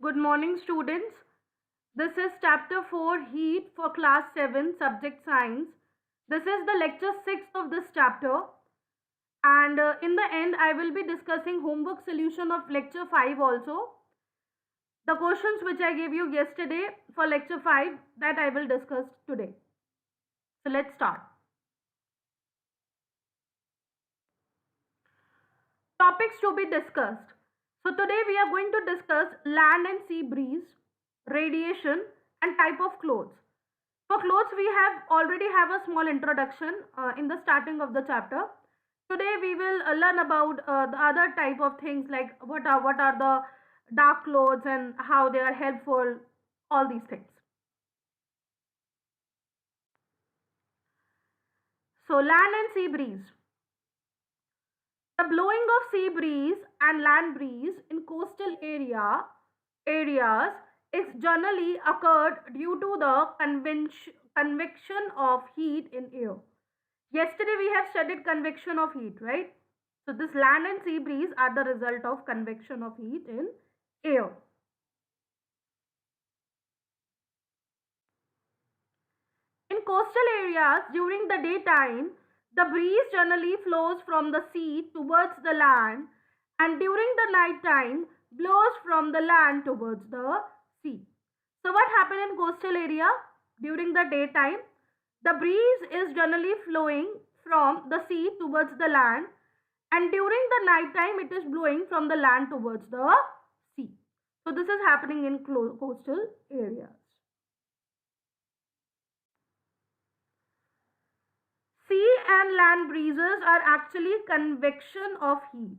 Good morning, students. This is chapter 4 Heat for class 7 subject science. This is the lecture 6 of this chapter, and in the end I will be discussing homework solution of lecture 5 also. The questions which I gave you yesterday for lecture 5 that I will discuss today. So let's start. Topics to be discussed. So today we are going to discuss land and sea breeze, radiation and type of clothes. For clothes we have already have a small introduction in the starting of the chapter. Today we will learn about the other type of things like what are the dark clothes and how they are helpful, all these things. So land and sea breeze. The blowing of sea breeze and land breeze in coastal areas is generally occurred due to the convection of heat in air. Yesterday we have studied convection of heat, right? So this land and sea breeze are the result of convection of heat in air. In coastal areas during the daytime, the breeze generally flows from the sea towards the land, and during the night time blows from the land towards the sea. So what happens in coastal area? During the daytime, the breeze is generally flowing from the sea towards the land, and during the night time it is blowing from the land towards the sea. So this is happening in coastal areas. Sea and land breezes are actually convection of heat.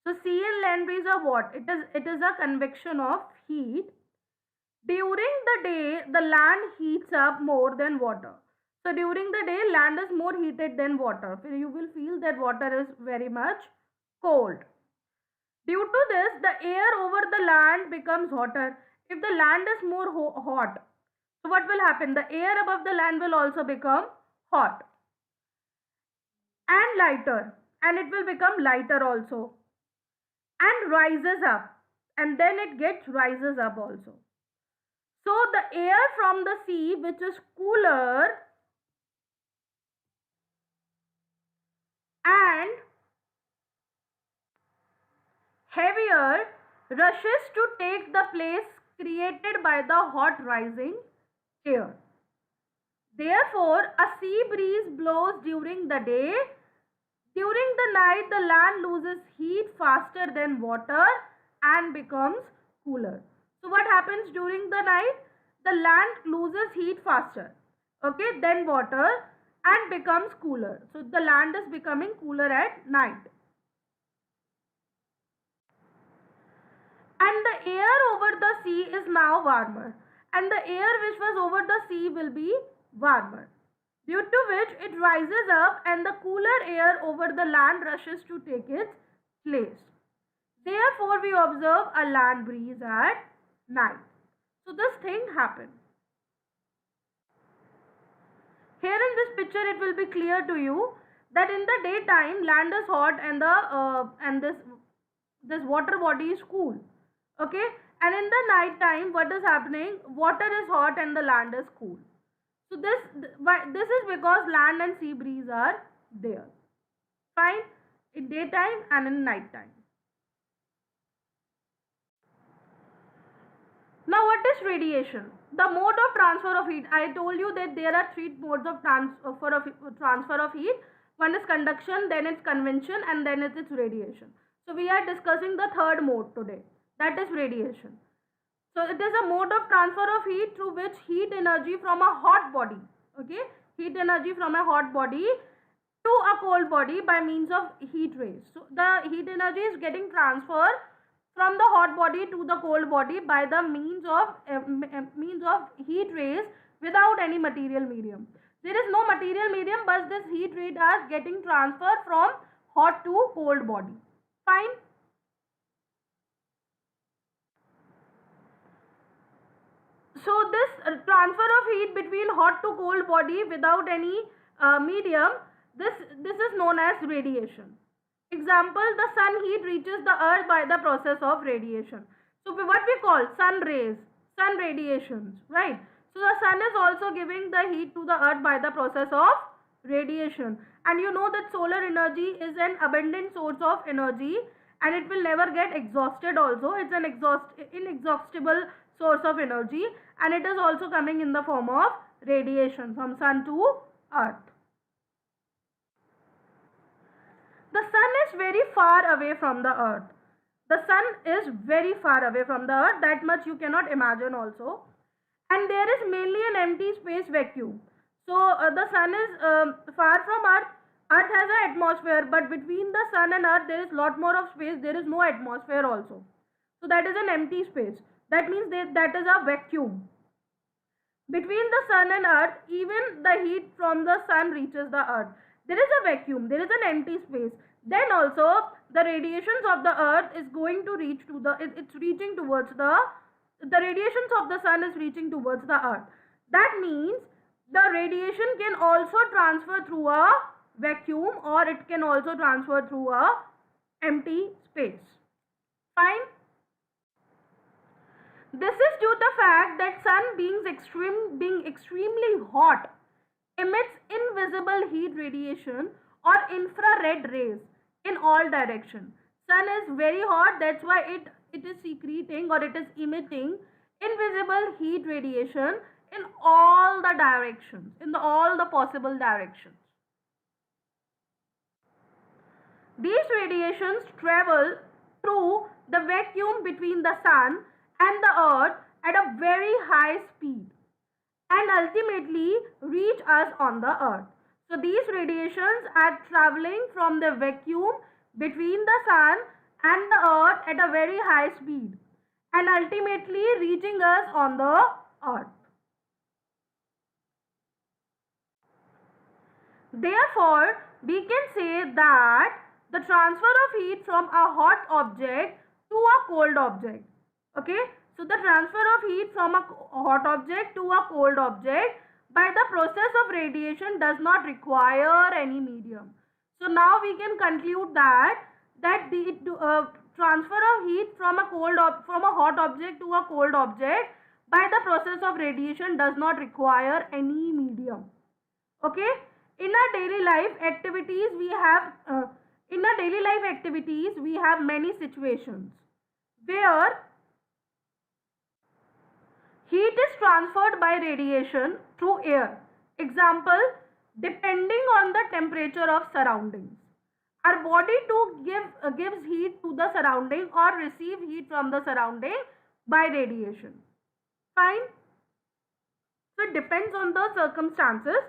So sea and land breeze are what? It is a convection of heat. During the day, the land heats up more than water. So during the day, land is more heated than water. So you will feel that water is very much cold. Due to this, the air over the land becomes hotter. If the land is more hot, so what will happen? The air above the land will also become hot and lighter, and it will become lighter also and rises up, and then it gets rises up also. So the air from the sea, which is cooler and heavier, rushes to take the place created by the hot rising air. Therefore, a sea breeze blows during the day. During the night, the land loses heat faster than water and becomes cooler. So what happens during the night? The land loses heat faster, okay, than water and becomes cooler. So the land is becoming cooler at night. And the air over the sea is now warmer, and the air which was over the sea will be warmer, due to which it rises up and the cooler air over the land rushes to take its place. Therefore, we observe a land breeze at night. So this thing happens. Here in this picture, it will be clear to you that in the daytime, land is hot and this water body is cool. Okay, and in the night time, what is happening? Water is hot and the land is cool. So this is because land and sea breeze are there. Fine, in daytime and in night time. Now what is radiation? The mode of transfer of heat. I told you that there are three modes of transfer of heat. One is conduction, then it's convection, and then it's radiation. So we are discussing the third mode today. That is radiation. So it is a mode of transfer of heat through which heat energy from a hot body, okay, heat energy from a hot body to a cold body by means of heat rays. So the heat energy is getting transferred from the hot body to the cold body by the means of heat rays without any material medium. There is no material medium, but this heat rays are getting transferred from hot to cold body. Fine. So this transfer of heat between hot to cold body without any medium, this is known as radiation. Example, the sun heat reaches the earth by the process of radiation. So what we call sun rays, sun radiations, right? So the sun is also giving the heat to the earth by the process of radiation. And you know that solar energy is an abundant source of energy and it will never get exhausted also. It's an inexhaustible source of energy, and it is also coming in the form of radiation from sun to earth. The sun is very far away from the earth. The sun is very far away from the earth, that much you cannot imagine also. And there is mainly an empty space vacuum. So the sun is far from earth. Earth has an atmosphere, but between the sun and earth there is lot more of space. There is no atmosphere also. So that is an empty space. That means that is a vacuum. Between the sun and earth, even the heat from the sun reaches the earth. There is a vacuum, there is an empty space. Then also the radiations of the earth is going to reach to it's reaching towards the radiations of the sun is reaching towards the earth. That means the radiation can also transfer through a vacuum, or it can also transfer through a empty space. Fine. This is due to the fact that sun being extremely hot emits invisible heat radiation or infrared rays in all directions. Sun is very hot, that's why it is secreting or it is emitting invisible heat radiation in all the directions, in all the possible directions. These radiations travel through the vacuum between the sun and the earth at a very high speed and ultimately reach us on the earth. So these radiations are traveling from the vacuum between the sun and the earth at a very high speed and ultimately reaching us on the earth. Therefore, we can say that the transfer of heat from a hot object to a cold object. Okay, so the transfer of heat from a hot object to a cold object by the process of radiation does not require any medium. So now we can conclude that the transfer of heat from a hot object to a cold object by the process of radiation does not require any medium. Okay, in our daily life activities we have many situations where heat is transferred by radiation through air. Example, depending on the temperature of surroundings. Our body too gives heat to the surrounding or receive heat from the surrounding by radiation. Fine. So it depends on the circumstances,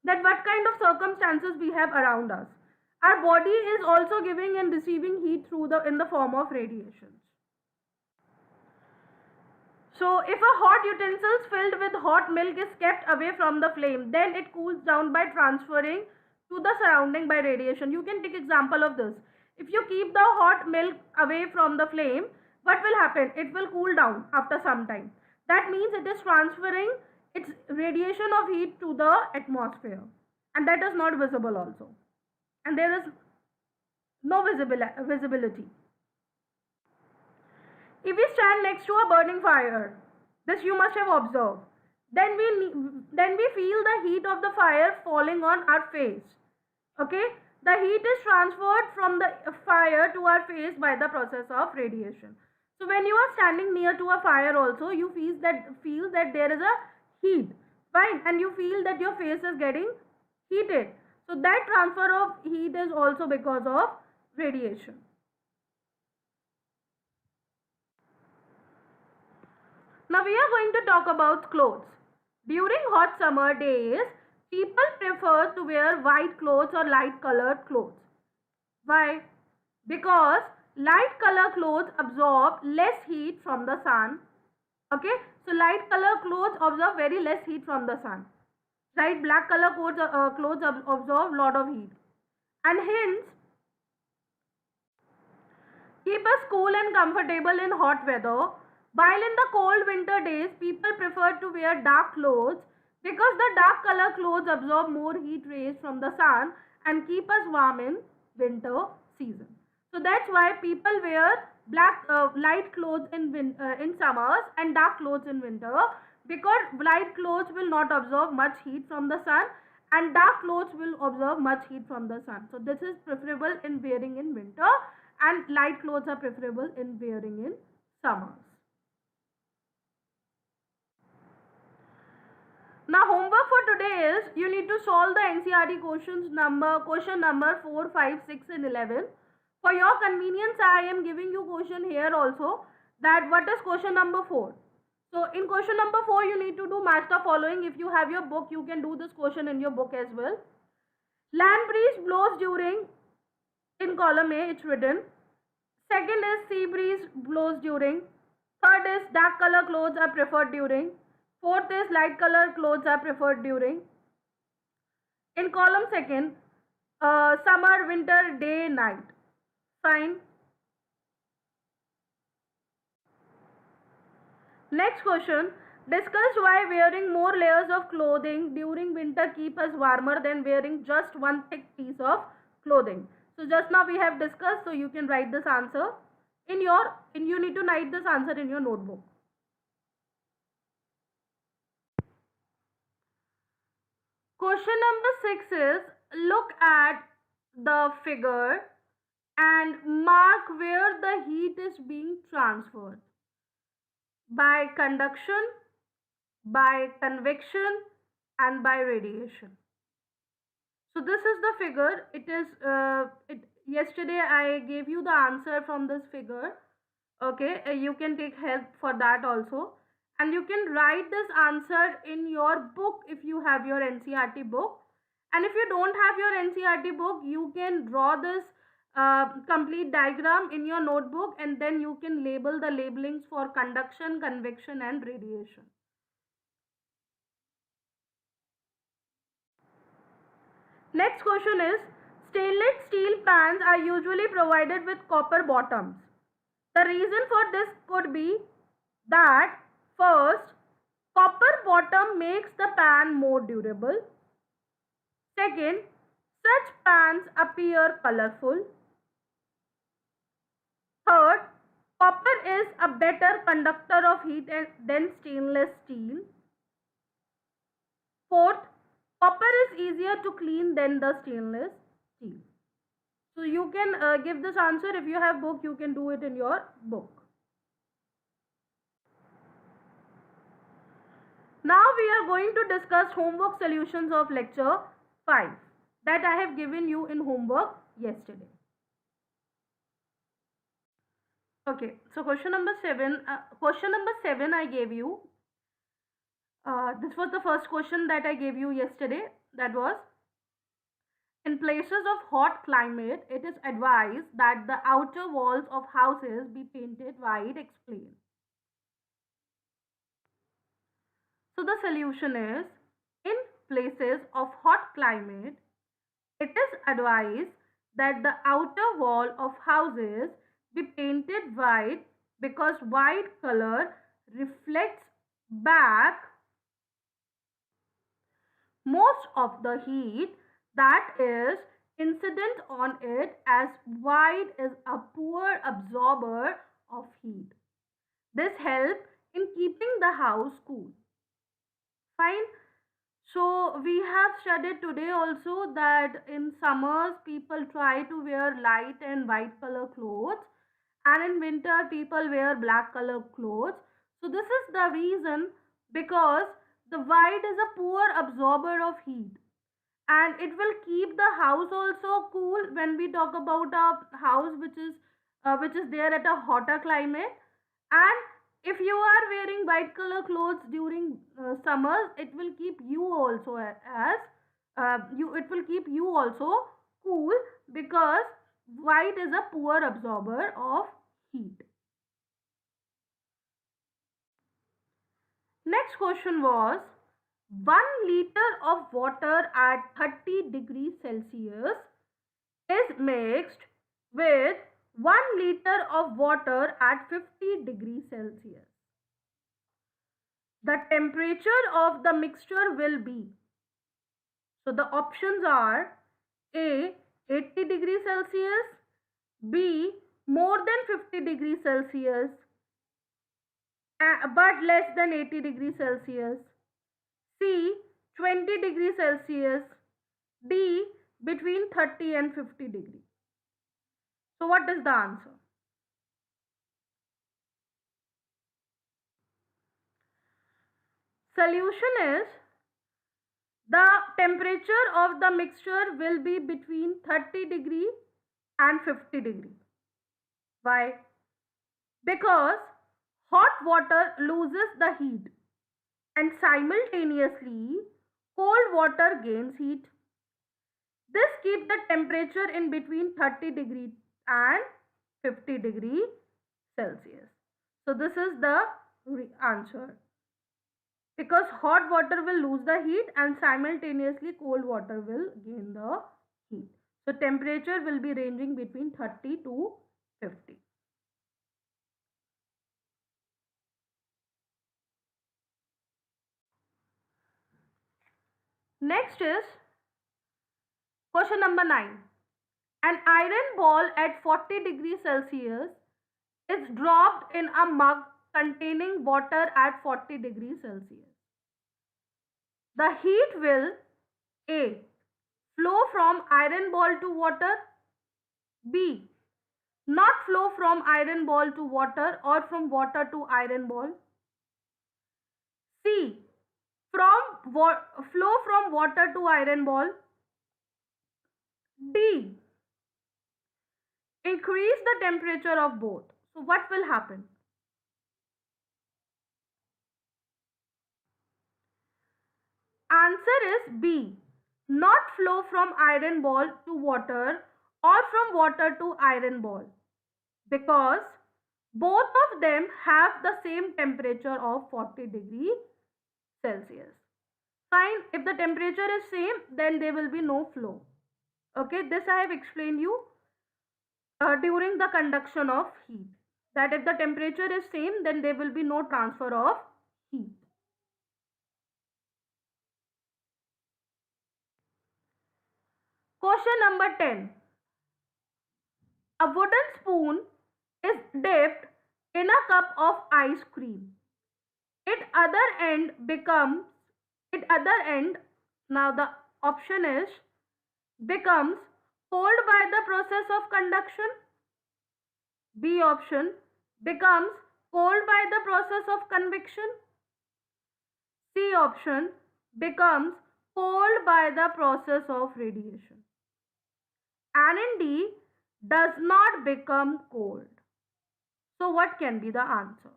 that what kind of circumstances we have around us. Our body is also giving and receiving heat in the form of radiation. So if a hot utensil filled with hot milk is kept away from the flame, then it cools down by transferring to the surrounding by radiation. You can take example of this. If you keep the hot milk away from the flame, what will happen? It will cool down after some time. That means it is transferring its radiation of heat to the atmosphere, and that is not visible also, and there is no visibility. If we stand next to a burning fire, this you must have observed, then we feel the heat of the fire falling on our face. Okay, the heat is transferred from the fire to our face by the process of radiation. So when you are standing near to a fire also, you feel that there is a heat, fine, and you feel that your face is getting heated. So that transfer of heat is also because of radiation. Now we are going to talk about clothes. During hot summer days, people prefer to wear white clothes or light colored clothes. Why? Because light color clothes absorb less heat from the sun. Okay, so light color clothes absorb very less heat from the sun. Right, black color clothes absorb lot of heat, and hence keep us cool and comfortable in hot weather. While in the cold winter days, people prefer to wear dark clothes because the dark color clothes absorb more heat rays from the sun and keep us warm in winter season. So that's why people wear light clothes in summers and dark clothes in winter, because light clothes will not absorb much heat from the sun and dark clothes will absorb much heat from the sun. So this is preferable in wearing in winter and light clothes are preferable in wearing in summers. Now homework for today is you need to solve the NCERT question number 4, 5, 6 and 11. For your convenience, I am giving you question here also, that what is question number 4. So in question number 4, you need to do match the following. If you have your book, you can do this question in your book as well. Land breeze blows during, in column A it's written. Second is sea breeze blows during. Third is dark color clothes are preferred during. Fourth is light color clothes are preferred during. In column second, summer, winter, day, night. Fine. Next question. Discuss why wearing more layers of clothing during winter keep us warmer than wearing just one thick piece of clothing. So just now we have discussed, so you can write this answer you need to write this answer in your notebook. Question number 6 is, look at the figure and mark where the heat is being transferred. By conduction, by convection and by radiation. So this is the figure. Yesterday I gave you the answer from this figure. Okay, you can take help for that also. And you can write this answer in your book if you have your NCERT book. And if you don't have your NCERT book, you can draw this complete diagram in your notebook and then you can label the labelings for conduction, convection and radiation. Next question is, stainless steel pans are usually provided with copper bottoms. The reason for this could be that first, copper bottom makes the pan more durable. Second, such pans appear colorful. Third, copper is a better conductor of heat than stainless steel. Fourth, copper is easier to clean than the stainless steel. So you can give this answer. If you have book, you can do it in your book. Now we are going to discuss homework solutions of lecture 5 that I have given you in homework yesterday. Okay, so question number 7 I gave you. This was the first question that I gave you yesterday. That was, in places of hot climate, it is advised that the outer walls of houses be painted white. Explain. So the solution is, in places of hot climate, it is advised that the outer wall of houses be painted white because white color reflects back most of the heat that is incident on it, as white is a poor absorber of heat. This helps in keeping the house cool. Fine. So we have studied today also that in summers people try to wear light and white color clothes, and in winter people wear black color clothes. So this is the reason, because the white is a poor absorber of heat and it will keep the house also cool when we talk about a house which is there at a hotter climate. And if you are wearing white color clothes during summers, it will keep you also it will keep you also cool, because white is a poor absorber of heat. Next question was, 1 liter of water at 30 degrees Celsius is mixed with 1 liter of water at 50 degrees Celsius. The temperature of the mixture will be, so the options are A, 80 degrees Celsius, B, more than 50 degrees Celsius but less than 80 degrees Celsius, C 20 degrees Celsius, D between 30 and 50 degrees. So what is the answer? Solution is the temperature of the mixture will be between 30 degree and 50 degree. Why? Because hot water loses the heat and simultaneously cold water gains heat. This keeps the temperature in between 30 degree and 50 degree Celsius. So this is the answer. Because hot water will lose the heat and simultaneously cold water will gain the heat. So temperature will be ranging between 30 to 50. Next is question number 9. An iron ball at 40 degrees Celsius is dropped in a mug containing water at 40 degrees Celsius. The heat will A. Flow from iron ball to water, B. Not flow from iron ball to water or from water to iron ball, C. Flow from water to iron ball, D. Increase the temperature of both. So what will happen? Answer is B. Not flow from iron ball to water or from water to iron ball, because both of them have the same temperature of 40 degrees Celsius. Fine, if the temperature is same, then there will be no flow. Okay, this I have explained you during the conduction of heat, that if the temperature is same, then there will be no transfer of heat. Question number 10. A wooden spoon is dipped in a cup of ice cream. Its other end now the option is becomes cold by the process of conduction. B option becomes cold by the process of convection. C option becomes cold by the process of radiation. And in D, does not become cold. So what can be the answer?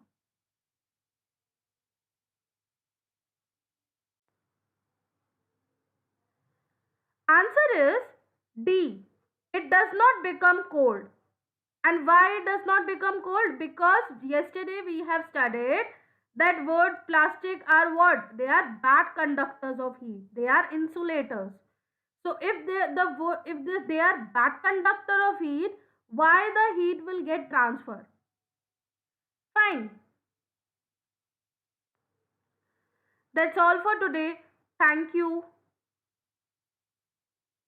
Answer is D. It does not become cold. And why it does not become cold? Because yesterday we have studied that word plastic are what? They are bad conductors of heat. They are insulators. So if they are bad conductor of heat, why the heat will get transferred? Fine. That's all for today. Thank you.